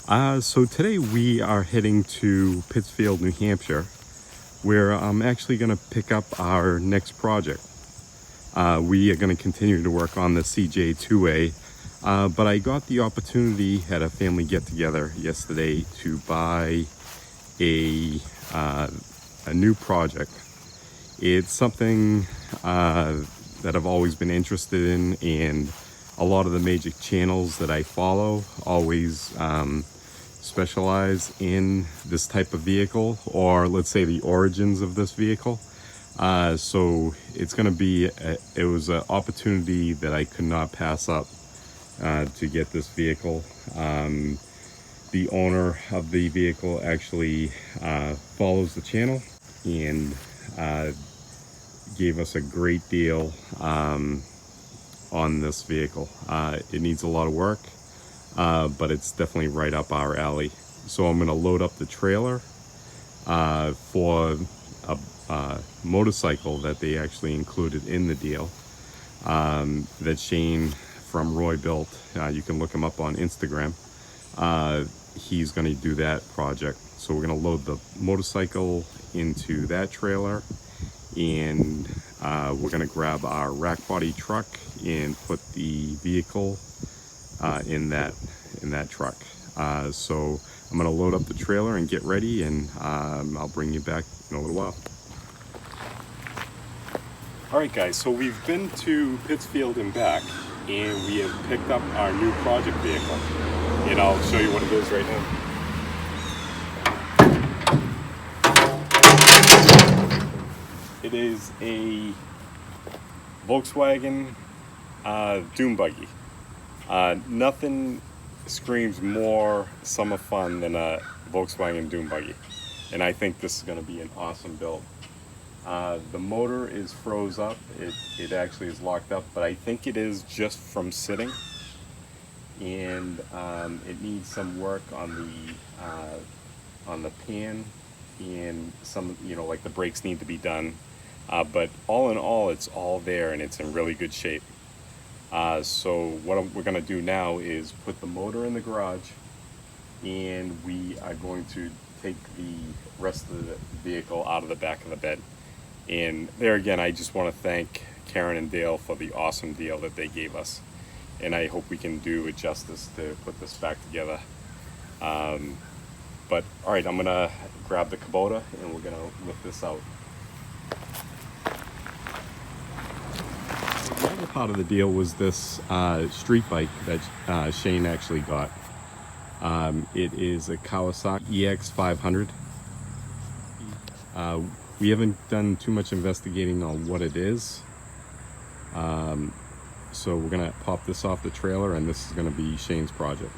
So today we are heading to Pittsfield, New Hampshire, where I'm actually going to pick up our next project. We are going to continue to work on the CJ2A, but I got the opportunity at a family get-together yesterday to buy a new project. It's something that I've always been interested in, and a lot of the major channels that I follow always specialize in this type of vehicle, or let's say the origins of this vehicle. So it's going to be it was an opportunity that I could not pass up to get this vehicle. The owner of the vehicle actually follows the channel and gave us a great deal on this vehicle. It needs a lot of work, but it's definitely right up our alley. So I'm going to load up the trailer for a motorcycle that they actually included in the deal that Shane from Roy built. You can look him up on Instagram. He's going to do that project. So we're going to load the motorcycle into that trailer, and we're going to grab our rack body truck and put the vehicle in that truck. So I'm going to load up the trailer and get ready, and I'll bring you back in a little while. Alright guys, so we've been to Pittsfield and back, and we have picked up our new project vehicle, and I'll show you what it is right now. It is a Volkswagen dune buggy. Nothing screams more summer fun than a Volkswagen dune buggy, and I think this is going to be an awesome build. The motor is froze up. It actually is locked up, but I think it is just from sitting, and it needs some work on the pan, and some, like the brakes need to be done. But all in all, it's all there, and it's in really good shape. So what we're going to do now is put the motor in the garage, and we are going to take the rest of the vehicle out of the back of the bed. And there again, I just want to thank Karen and Dale for the awesome deal that they gave us. And I hope we can do it justice to put this back together. But all right, I'm going to grab the Kubota, and we're going to lift this out. The other part of the deal was this street bike that Shane actually got. It is a Kawasaki EX500. We haven't done too much investigating on what it is. So we're going to pop this off the trailer, and this is going to be Shane's project.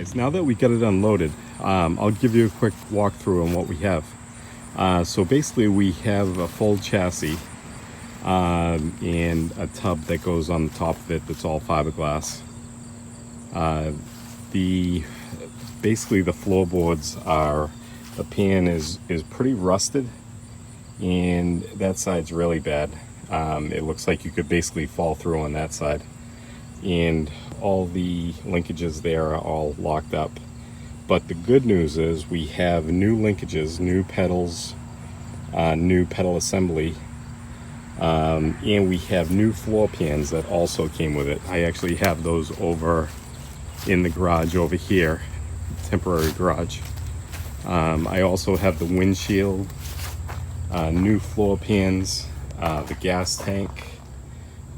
Guys, now that we got it unloaded, I'll give you a quick walkthrough on what we have. So basically we have a full chassis and a tub that goes on the top of it that's all fiberglass. Basically the floorboards the pan is pretty rusted, and that side's really bad. It looks like you could basically fall through on that side, and all the linkages there are all locked up. But the good news is we have new linkages, new pedals, new pedal assembly, and we have new floor pans that also came with it. I actually have those over in the garage over here, temporary garage. I also have the windshield, new floor pans, the gas tank,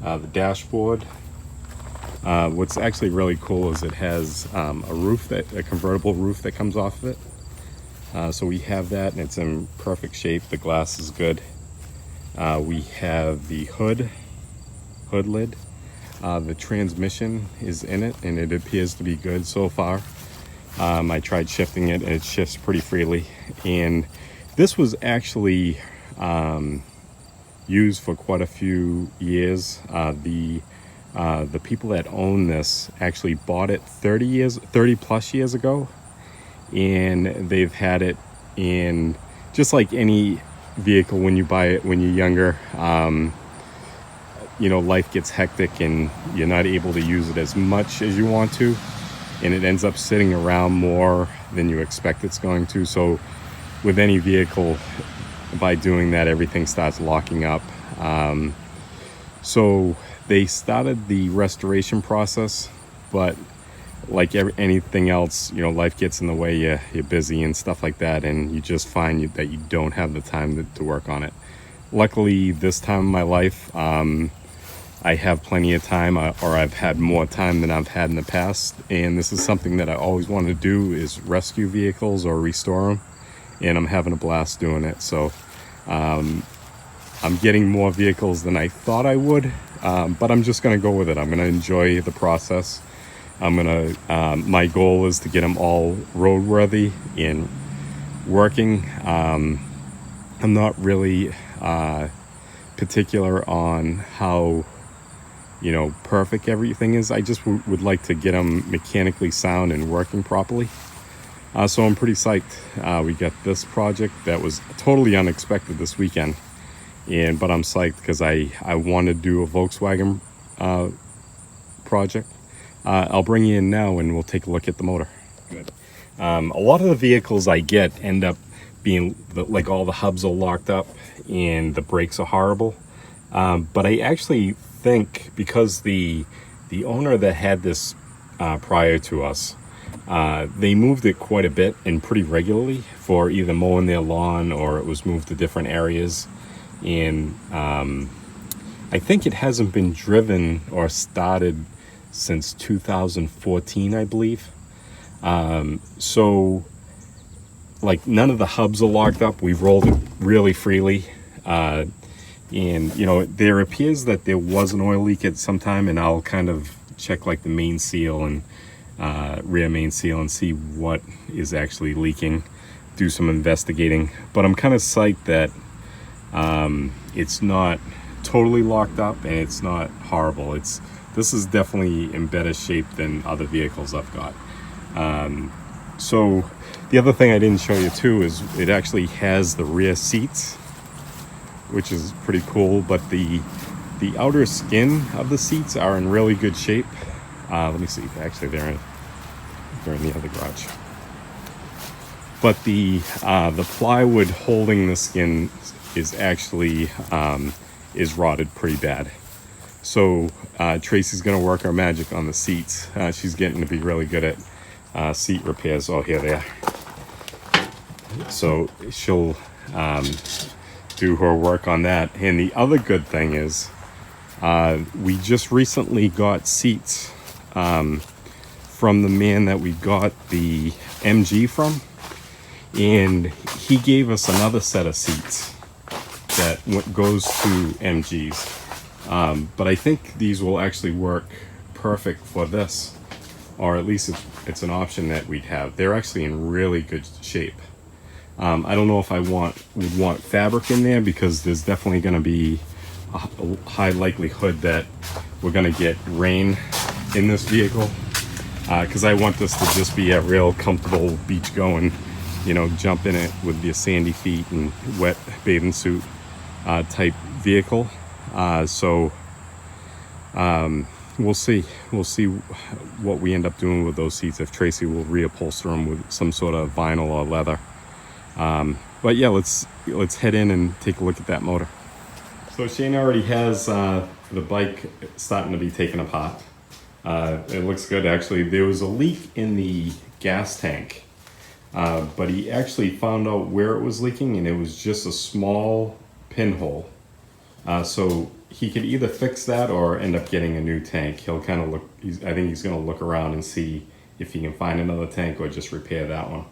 the dashboard. What's actually really cool is it has a convertible roof that comes off of it. So we have that, and it's in perfect shape. The glass is good. We have the hood lid. The transmission is in it, and it appears to be good so far. I tried shifting it, and it shifts pretty freely. And this was actually used for quite a few years. The people that own this actually bought it 30 plus years ago, and they've had it in, just like any vehicle when you buy it when you're younger. Life gets hectic and you're not able to use it as much as you want to, and it ends up sitting around more than you expect it's going to. So with any vehicle, by doing that, everything starts locking up. So they started the restoration process, but like anything else, life gets in the way. You're busy and stuff like that, and you just find that you don't have the time to work on it. Luckily, this time in my life, I have plenty of time, or I've had more time than I've had in the past. And this is something that I always wanted to do, is rescue vehicles or restore them. And I'm having a blast doing it. So I'm getting more vehicles than I thought I would, but I'm just going to go with it. I'm going to enjoy the process. My goal is to get them all roadworthy and working. I'm not really particular on how perfect everything is. I just would like to get them mechanically sound and working properly. So I'm pretty psyched. We got this project that was totally unexpected this weekend, but I'm psyched because I want to do a Volkswagen project. I'll bring you in now and we'll take a look at the motor. Good. A lot of the vehicles I get end up being like all the hubs are locked up and the brakes are horrible. But I actually think, because the owner that had this prior to us, they moved it quite a bit and pretty regularly for either mowing their lawn, or it was moved to different areas. And I think it hasn't been driven or started since 2014, I believe. So like none of the hubs are locked up. We've rolled it really freely. And there appears that there was an oil leak at some time, and I'll kind of check like the main seal and rear main seal and see what is actually leaking, do some investigating. But I'm kind of psyched that it's not totally locked up and it's not horrible. This is definitely in better shape than other vehicles I've got. So the other thing I didn't show you too is it actually has the rear seats, which is pretty cool. But the outer skin of the seats are in really good shape. Let me see. Actually, they're in the other garage. But the plywood holding the skin is actually is rotted pretty bad. So Tracy's gonna work her magic on the seats. She's getting to be really good at seat repairs. Oh, here they are. So she'll do her work on that. And the other good thing is we just recently got seats from the man that we got the MG from, and he gave us another set of seats that goes to MGs. But I think these will actually work perfect for this, or at least it's an option that we'd have. They're actually in really good shape. I don't know if I would want fabric in there, because there's definitely going to be a high likelihood that we're going to get rain in this vehicle, because I want this to just be a real comfortable beach going, you know, jump in it with your sandy feet and wet bathing suit type vehicle. So we'll see what we end up doing with those seats, if Tracy will reupholster them with some sort of vinyl or leather. But yeah, let's head in and take a look at that motor. So Shane already has the bike starting to be taken apart. It looks good, actually. There was a leak in the gas tank, but he actually found out where it was leaking, and it was just a small pinhole. So he could either fix that or end up getting a new tank. He'll kind of look, I think he's going to look around and see if he can find another tank or just repair that one.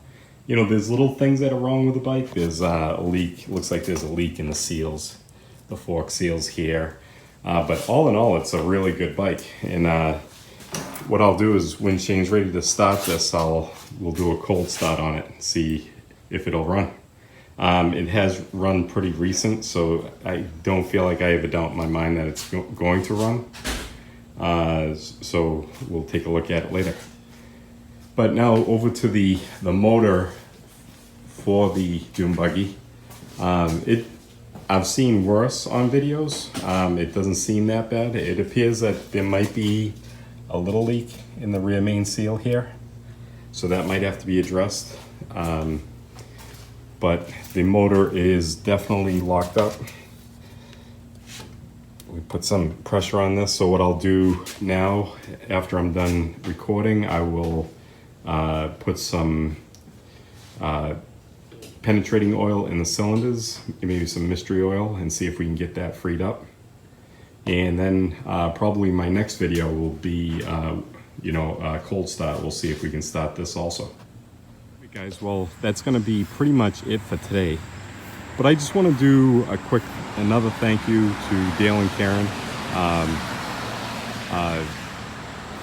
You know, there's little things that are wrong with the bike. There's a leak, looks like there's a leak in the seals, the fork seals here. But all in all, it's a really good bike. And what I'll do is, when Shane's ready to start this, we'll do a cold start on it and see if it'll run. It has run pretty recent, so I don't feel like I have a doubt in my mind that it's going to run. So we'll take a look at it later. But now over to the motor for the dune buggy. I've seen worse on videos. It doesn't seem that bad. It appears that there might be a little leak in the rear main seal here, so that might have to be addressed. But the motor is definitely locked up. We put some pressure on this, so what I'll do now, after I'm done recording, I will put some penetrating oil in the cylinders, maybe some mystery oil, and see if we can get that freed up. And then probably my next video will be, cold start. We'll see if we can start this also. Okay, guys, well, that's going to be pretty much it for today. But I just want to do another thank you to Dale and Karen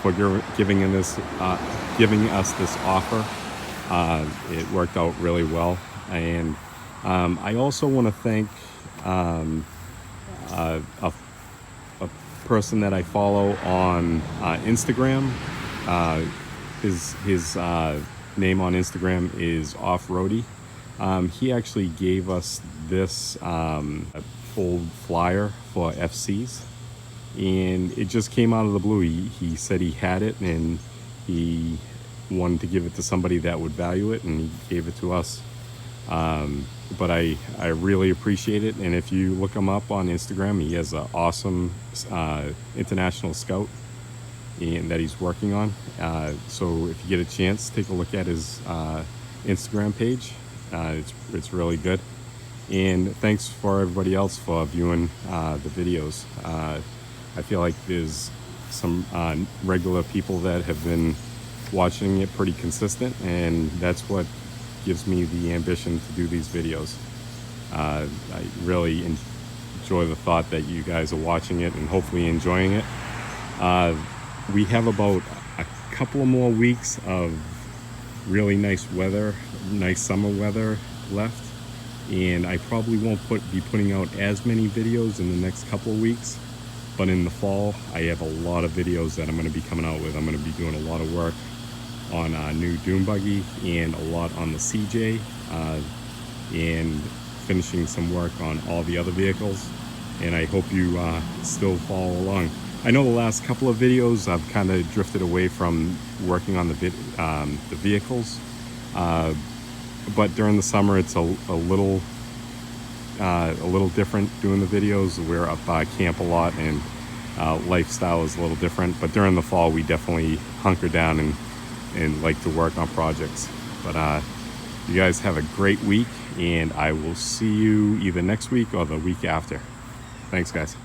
for giving us this offer. It worked out really well. And I also want to thank a person that I follow on Instagram. His name on Instagram is Off-Roady. He actually gave us this full flyer for FCs, and it just came out of the blue. He said he had it and he wanted to give it to somebody that would value it, and he gave it to us. But I really appreciate it, and if you look him up on Instagram, he has an awesome international scout that he's working on. So if you get a chance, take a look at his Instagram page. It's really good. And thanks for everybody else for viewing the videos. I feel like there's some regular people that have been watching it pretty consistent, and that's what gives me the ambition to do these videos. I really enjoy the thought that you guys are watching it and hopefully enjoying it. We have about a couple of more weeks of really nice weather, nice summer weather left, and I probably won't be putting out as many videos in the next couple of weeks, but in the fall I have a lot of videos that I'm going to be coming out with. I'm going to be doing a lot of work on a new dune buggy and a lot on the CJ, and finishing some work on all the other vehicles, and I hope you still follow along. I know the last couple of videos I've kind of drifted away from working on the vehicles, but during the summer it's a little different doing the videos. We're up camp a lot, and lifestyle is a little different, but during the fall we definitely hunker down and like to work on projects. But you guys have a great week, and I will see you either next week or the week after. Thanks, guys.